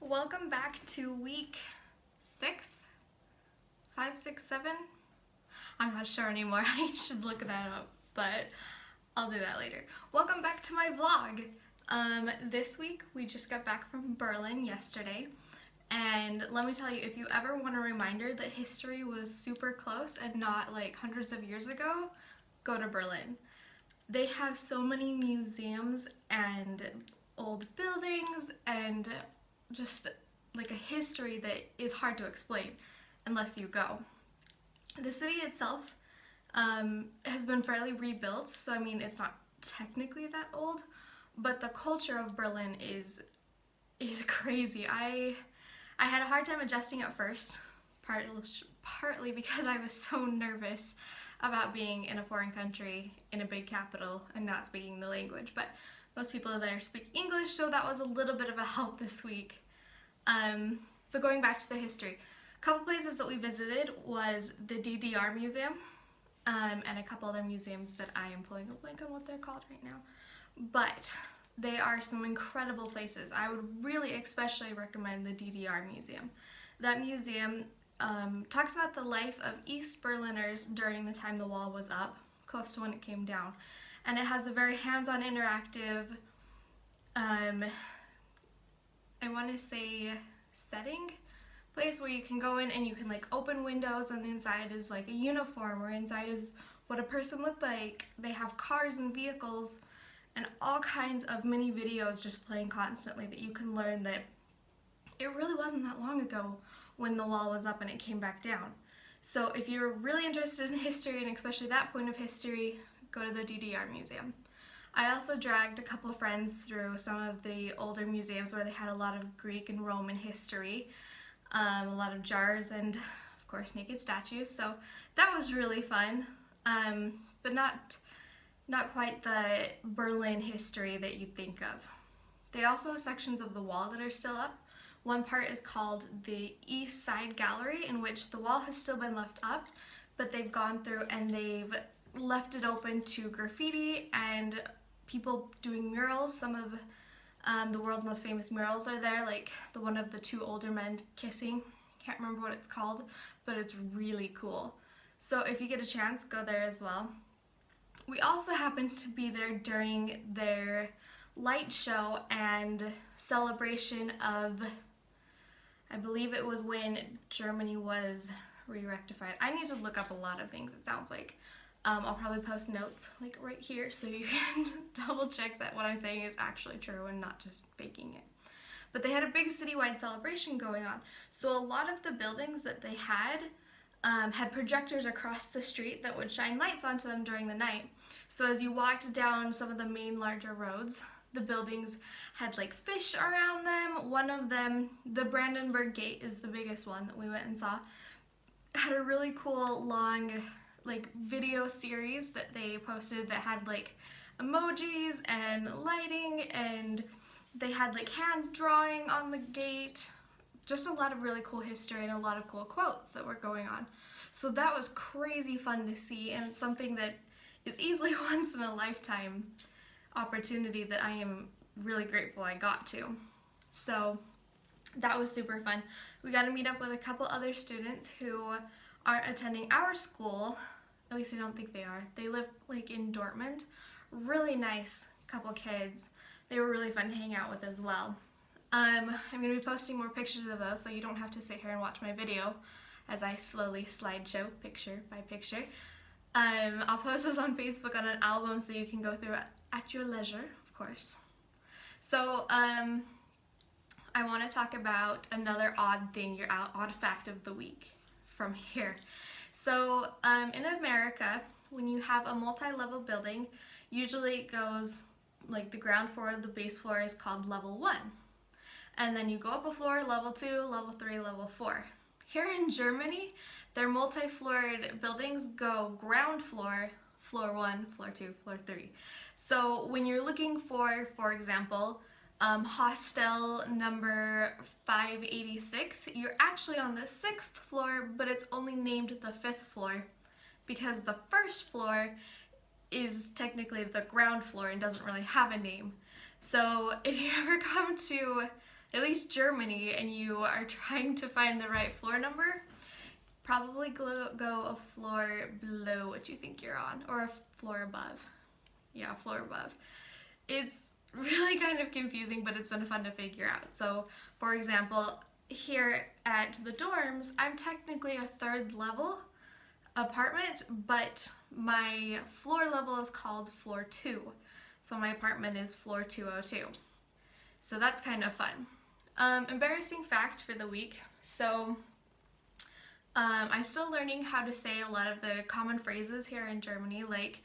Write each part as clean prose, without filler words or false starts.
Welcome back to week 6, 5, 6, 7. I'm not sure anymore. I should look that up, but I'll do that later. Welcome back to my vlog. This week we just got back from Berlin yesterday, and let me tell you, if you ever want a reminder that history was super close and not like hundreds of years ago, go to Berlin. They have so many museums and old buildings and just like a history that is hard to explain unless you go. The city itself has been fairly rebuilt, so I mean it's not technically that old, but the culture of Berlin is crazy. I had a hard time adjusting at first, partly because I was so nervous about being in a foreign country in a big capital and not speaking the language, but most people there speak English, so that was a little bit of a help this week. But going back to the history, a couple places that we visited was the DDR Museum, and a couple other museums that I am pulling a blank on what they're called right now. But they are some incredible places. I would really especially recommend the DDR Museum. That museum talks about the life of East Berliners during the time the wall was up, close to when it came down. And it has a very hands-on interactive, I want to say setting place where you can go in and you can like open windows, and inside is like a uniform, or inside is what a person looked like. They have cars and vehicles and all kinds of mini videos just playing constantly that you can learn that it really wasn't that long ago when the wall was up and it came back down. So if you're really interested in history, and especially that point of history, go to the DDR Museum. I also dragged a couple of friends through some of the older museums where they had a lot of Greek and Roman history, a lot of jars, and of course naked statues, so that was really fun, but not quite the Berlin history that you'd think of. They also have sections of the wall that are still up. One part is called the East Side Gallery, in which the wall has still been left up, but they've gone through and they've left it open to graffiti and people doing murals. Some of the world's most famous murals are there, like the one of the two older men kissing. Can't remember what it's called, but it's really cool. So if you get a chance, go there as well. We also happened to be there during their light show and celebration of, I believe it was when Germany was re-rectified. I need to look up a lot of things, it sounds like. I'll probably post notes like right here so you can double check that what I'm saying is actually true and not just faking it. But they had a big citywide celebration going on. So a lot of the buildings that they had projectors across the street that would shine lights onto them during the night. So as you walked down some of the main larger roads, the buildings had like fish around them. One of them, the Brandenburg Gate is the biggest one that we went and saw, had a really cool long like video series that they posted that had like emojis and lighting, and they had like hands drawing on the gate. Just a lot of really cool history and a lot of cool quotes that were going on. So that was crazy fun to see, and it's something that is easily once in a lifetime opportunity that I am really grateful I got to. So that was super fun. We got to meet up with a couple other students who aren't attending our school. At least I don't think they are. They live like in Dortmund. Really nice couple kids. They were really fun to hang out with as well. I'm going to be posting more pictures of those, so you don't have to sit here and watch my video as I slowly slideshow picture by picture. I'll post those on Facebook on an album so you can go through it at your leisure, of course. So I want to talk about another odd thing, your odd fact of the week from here. So in America, when you have a multi-level building, usually it goes like the ground floor, the base floor is called level 1. And then you go up a floor, level 2, level 3, level 4. Here in Germany, their multi-floored buildings go ground floor, floor 1, floor 2, floor 3. So when you're looking for example, hostel number 586, you're actually on the 6th floor, but it's only named the 5th floor because the first floor is technically the ground floor and doesn't really have a name. So if you ever come to at least Germany and you are trying to find the right floor number, probably go a floor below what you think you're on, or a floor above. Yeah, floor above. It's really kind of confusing, but it's been fun to figure out. So, for example, here at the dorms, I'm technically a third level apartment, but my floor level is called floor 2. So my apartment is floor 202. So that's kind of fun. Embarrassing fact for the week. So I'm still learning how to say a lot of the common phrases here in Germany, like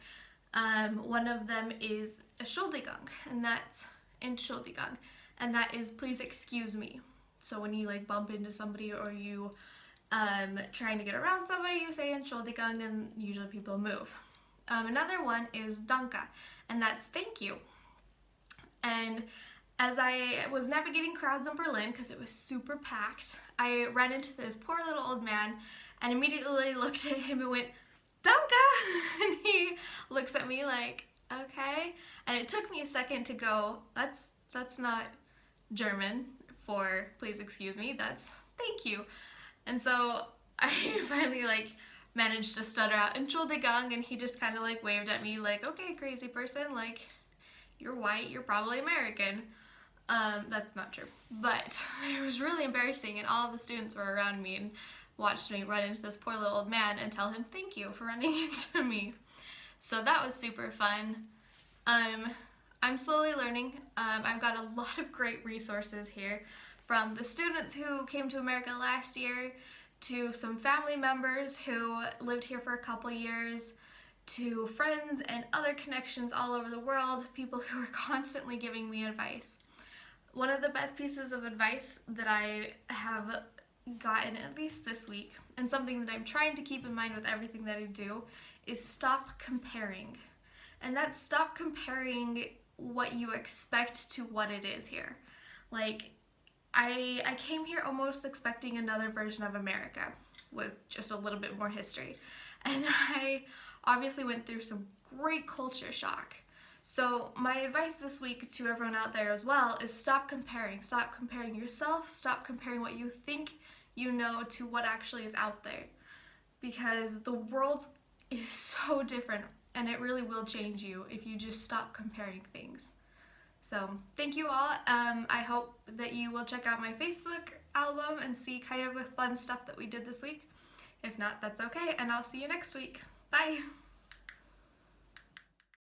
one of them is Entschuldigung, and that's Entschuldigung, and that is please excuse me. So when you like bump into somebody or you trying to get around somebody, you say Entschuldigung, and usually people move. Another one is Danke, and that's thank you. And as I was navigating crowds in Berlin, because it was super packed, I ran into this poor little old man and immediately looked at him and went, Danke! And he looks at me like, okay. And it took me a second to go, that's not German for please excuse me, that's thank you. And so I finally like managed to stutter out Entschuldigung, and he just kind of like waved at me like, okay, crazy person, like you're white, you're probably American. That's not true, but it was really embarrassing, and all of the students were around me and watched me run into this poor little old man and tell him thank you for running into me. So that was super fun. I'm slowly learning. I've got a lot of great resources here, from the students who came to America last year, to some family members who lived here for a couple years, to friends and other connections all over the world, people who are constantly giving me advice. One of the best pieces of advice that I have gotten, at least this week, and something that I'm trying to keep in mind with everything that I do, is stop comparing. And that's stop comparing what you expect to what it is here. Like, I came here almost expecting another version of America with just a little bit more history. And I obviously went through some great culture shock. So my advice this week to everyone out there as well is stop comparing. Stop comparing yourself. Stop comparing what you think you know to what actually is out there. Because the world is so different, and it really will change you if you just stop comparing things. So thank you all. I hope that you will check out my Facebook album and see kind of the fun stuff that we did this week. If not, that's okay, and I'll see you next week. Bye!